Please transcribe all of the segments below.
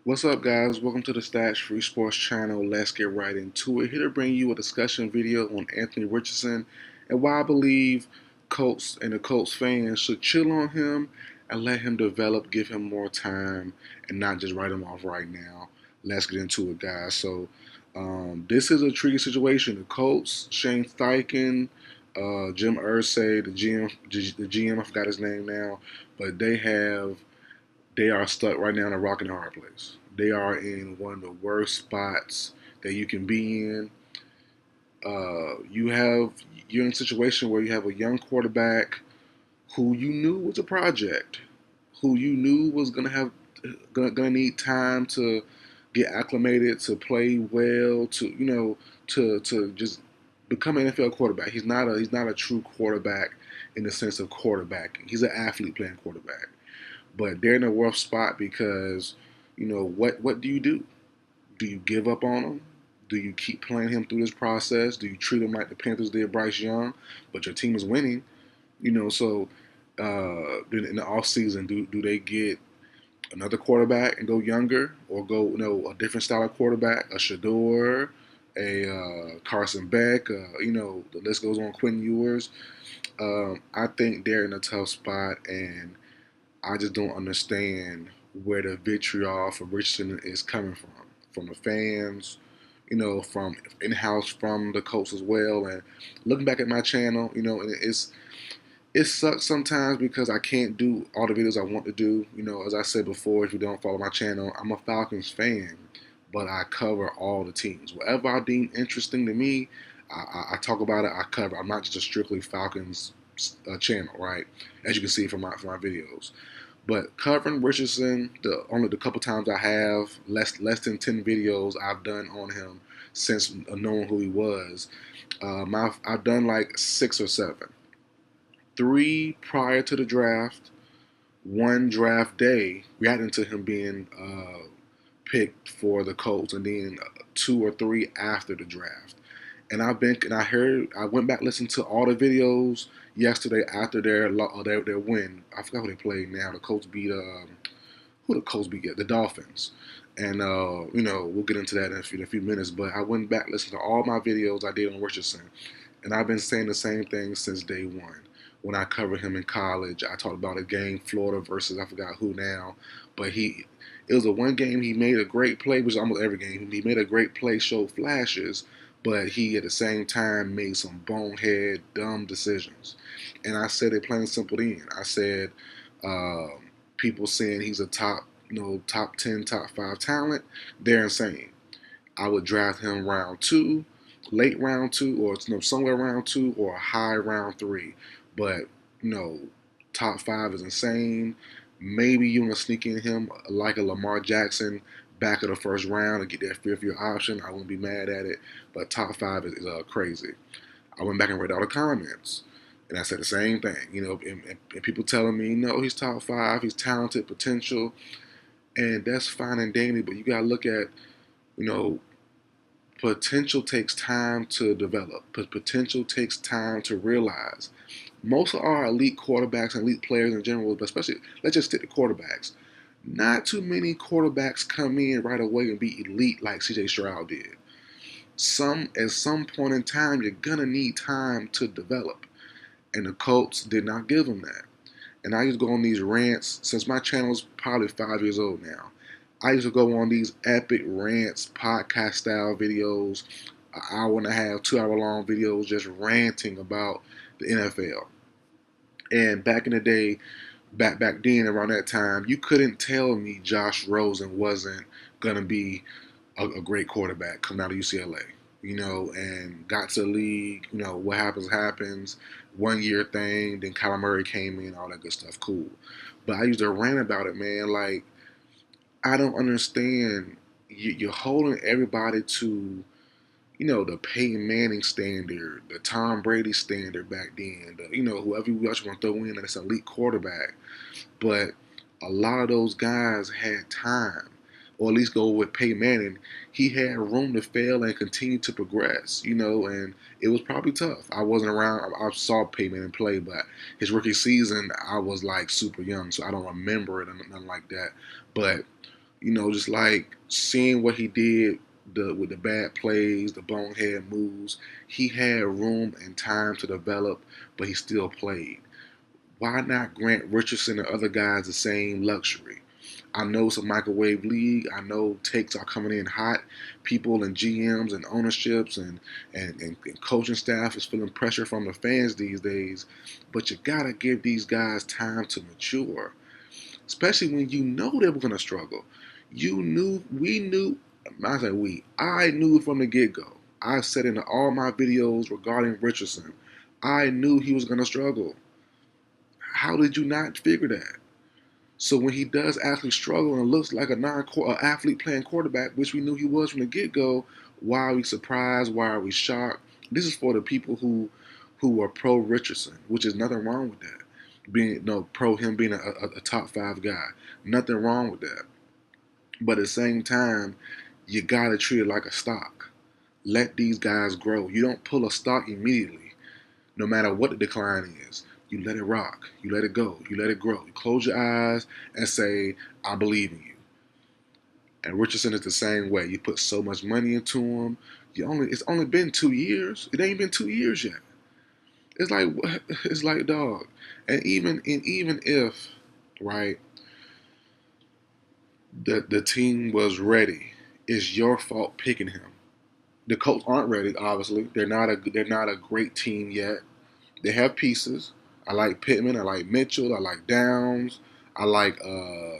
What's up, guys? Welcome to the Stats Free Sports channel. Let's get right into it. Here to bring you a discussion video on Anthony Richardson and why I believe Colts and the Colts fans should chill on him and let him develop, give him more time, and not just write him off right now. Let's get into it, guys. This is a tricky situation. The Colts, Shane Steichen, Jim Irsay, the GM, I forgot his name now, but they are stuck right now in a rock and a hard place. They are in one of the worst spots that you can be in. You're in a situation where you have a young quarterback who you knew was a project, who you knew was gonna need time to get acclimated, to play well, to just become an NFL quarterback. He's not a true quarterback in the sense of quarterbacking. He's an athlete playing quarterback. But they're in a rough spot because, what do you do? Do you give up on him? Do you keep playing him through this process? Do you treat him like the Panthers did Bryce Young, but your team is winning? In the off season, do they get another quarterback and go younger, or go a different style of quarterback, a Shador, a Carson Beck, the list goes on, Quinn Ewers. I think they're in a tough spot, and I just don't understand where the vitriol for Richardson is coming from the fans, from in-house, from the Colts as well. And looking back at my channel, and it sucks sometimes because I can't do all the videos I want to do. As I said before, if you don't follow my channel, I'm a Falcons fan, but I cover all the teams. Whatever I deem interesting to me, I talk about it. I cover. I'm not just a strictly Falcons channel, right? As you can see from my videos. But covering Richardson, the couple times I have, less than 10 videos I've done on him since knowing who he was. I've done like 6 or 7. 3 prior to the draft, 1 draft day reacting to him being picked for the Colts, and then 2 or 3 after the draft. And I went back listened to all the videos yesterday after their win. I forgot who they played now. The Colts beat who the Colts beat? The Dolphins. And we'll get into that in a few minutes. But I went back listened to all my videos I did on Richardson, and I've been saying the same thing since day one. When I covered him in college, I talked about a game, Florida versus I forgot who now, but it was a one game he made a great play, which is almost every game. He made a great play, showed flashes, but he at the same time made some bonehead, dumb decisions. And I said it plain and simple then. I said people saying he's a top 10, top 5 talent, they're insane. I would draft him round 2, late round 2, or somewhere round 2, or a high round 3. But top 5 is insane. Maybe you want to sneak in him like a Lamar Jackson back of the first round and get that 5th-year option. I wouldn't be mad at it. But top 5 is crazy. I went back and read all the comments, and I said the same thing. And people telling me, no, he's top 5, he's talented, potential, and that's fine and dandy. But you gotta look at, you know, potential takes time to develop. Potential takes time to realize. Most of our elite quarterbacks and elite players in general, but especially, let's just stick to quarterbacks. Not too many quarterbacks come in right away and be elite like CJ Stroud did. At some point in time, you're gonna need time to develop, and the Colts did not give them that. And I used to go on these rants since my channel's probably 5 years old now. I used to go on these epic rants, podcast style videos, an hour and a half, 2 hour long videos, just ranting about the NFL. And back in the day, back then around that time, you couldn't tell me Josh Rosen wasn't gonna be a great quarterback coming out of UCLA. And got to the league. What happens happens. 1 year thing. Then Kyler Murray came in, all that good stuff. Cool. But I used to rant about it, man. Like, I don't understand. You're holding everybody to the Peyton Manning standard, the Tom Brady standard back then, whoever you else want to throw in that's an elite quarterback. But a lot of those guys had time, or at least go with Peyton Manning. He had room to fail and continue to progress, and it was probably tough. I wasn't around. I saw Peyton Manning play, but his rookie season, I was like super young, so I don't remember it or nothing like that. But Just like seeing what he did with the bad plays, the bonehead moves, he had room and time to develop, but he still played. Why not grant Richardson and other guys the same luxury? I know it's a microwave league. I know takes are coming in hot. People and GMs and ownerships and coaching staff is feeling pressure from the fans these days. But you gotta give these guys time to mature, especially when you know they were gonna struggle. We knew. I say we. I knew from the get go. I said in all my videos regarding Richardson, I knew he was gonna struggle. How did you not figure that? So when he does actually struggle and looks like a athlete playing quarterback, which we knew he was from the get go, why are we surprised? Why are we shocked? This is for the people who are pro Richardson, which is nothing wrong with that. Being pro him being a top 5 guy, nothing wrong with that. But at the same time, you gotta treat it like a stock. Let these guys grow. You don't pull a stock immediately, no matter what the decline is. You let it rock. You let it go. You let it grow. You close your eyes and say, I believe in you. And Richardson is the same way. You put so much money into him. It's only been 2 years. It ain't been 2 years yet. It's like it's like dog. And even if, right, the team was ready, it's your fault picking him. The Colts aren't ready, obviously. They're not a great team yet. They have pieces. I like Pittman. I like Mitchell. I like Downs. I like a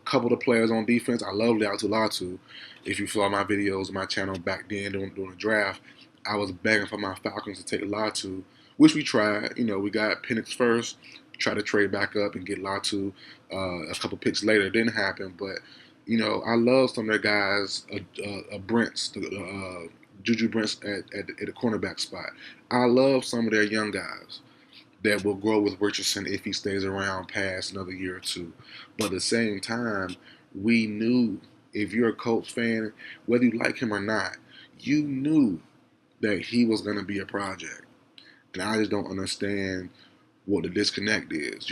couple of the players on defense. I love Latu. If you saw my videos on my channel back then during the draft, I was begging for my Falcons to take Latu, which we tried. We got Penix first, tried to trade back up and get Latu. A couple picks later, it didn't happen. But I love some of their guys. Brent's, Juju Brent's at the cornerback spot. I love some of their young guys that will grow with Richardson if he stays around past another year or two. But at the same time, we knew, if you're a Colts fan, whether you like him or not, you knew that he was going to be a project. And I just don't understand what the disconnect is.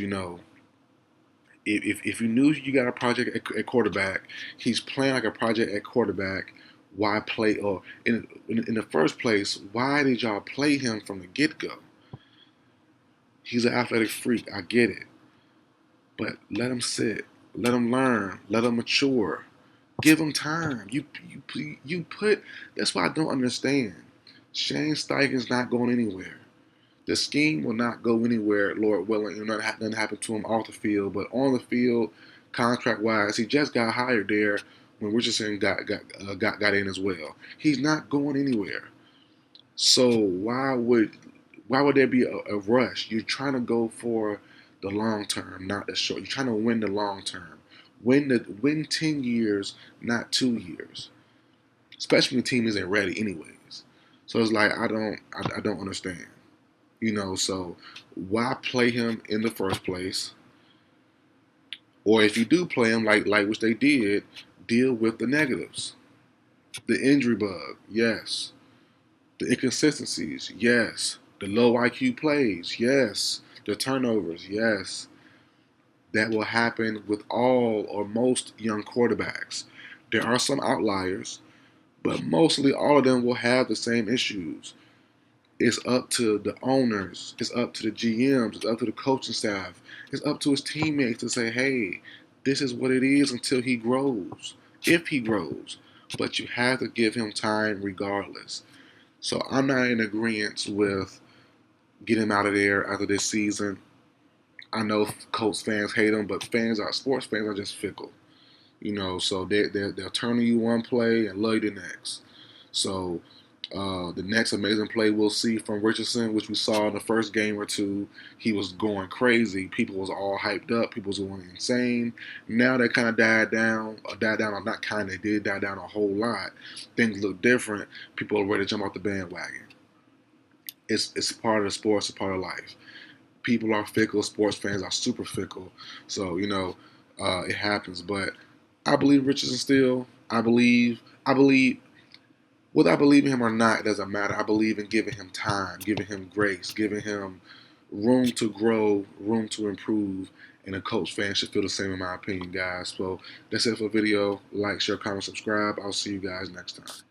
If you knew you got a project at quarterback, he's playing like a project at quarterback. Why play? Or in the first place, why did y'all play him from the get go? He's an athletic freak. I get it. But let him sit. Let him learn. Let him mature. Give him time. You put. That's why I don't understand. Shane Steichen's not going anywhere. The scheme will not go anywhere, Lord willing. Nothing happened to him off the field, but on the field, contract wise, he just got hired there when Richardson got in as well. He's not going anywhere. So why would there be a rush? You're trying to go for the long term, not the short. You're trying to win the long term. Win 10 years, not 2 years. Especially when the team isn't ready, anyways. So it's like I don't understand. So why play him in the first place? Or if you do play him, like which they did, deal with the negatives, the injury bug, yes. The inconsistencies, yes. The low IQ plays, yes. The turnovers, yes. That will happen with all or most young quarterbacks. There are some outliers, but mostly all of them will have the same issues. It's up to the owners, it's up to the GMs, it's up to the coaching staff, it's up to his teammates to say, hey, this is what it is until he grows, if he grows. But you have to give him time regardless. So I'm not in agreement with getting him out of there after this season. I know Colts fans hate him, but sports fans are just fickle. So they'll turn to you one play and love you the next. So the next amazing play we'll see from Richardson, which we saw in the first game or two, he was going crazy. People was all hyped up. People was going insane. Now they kind of died down. Not kind of, they did die down a whole lot. Things look different. People are ready to jump off the bandwagon. It's part of the sports, it's part of life. People are fickle. Sports fans are super fickle. So it happens. But I believe Richardson still. I believe whether I believe in him or not, it doesn't matter. I believe in giving him time, giving him grace, giving him room to grow, room to improve, and the Colts fans should feel the same in my opinion, guys. So that's it for the video. Like, share, comment, subscribe. I'll see you guys next time.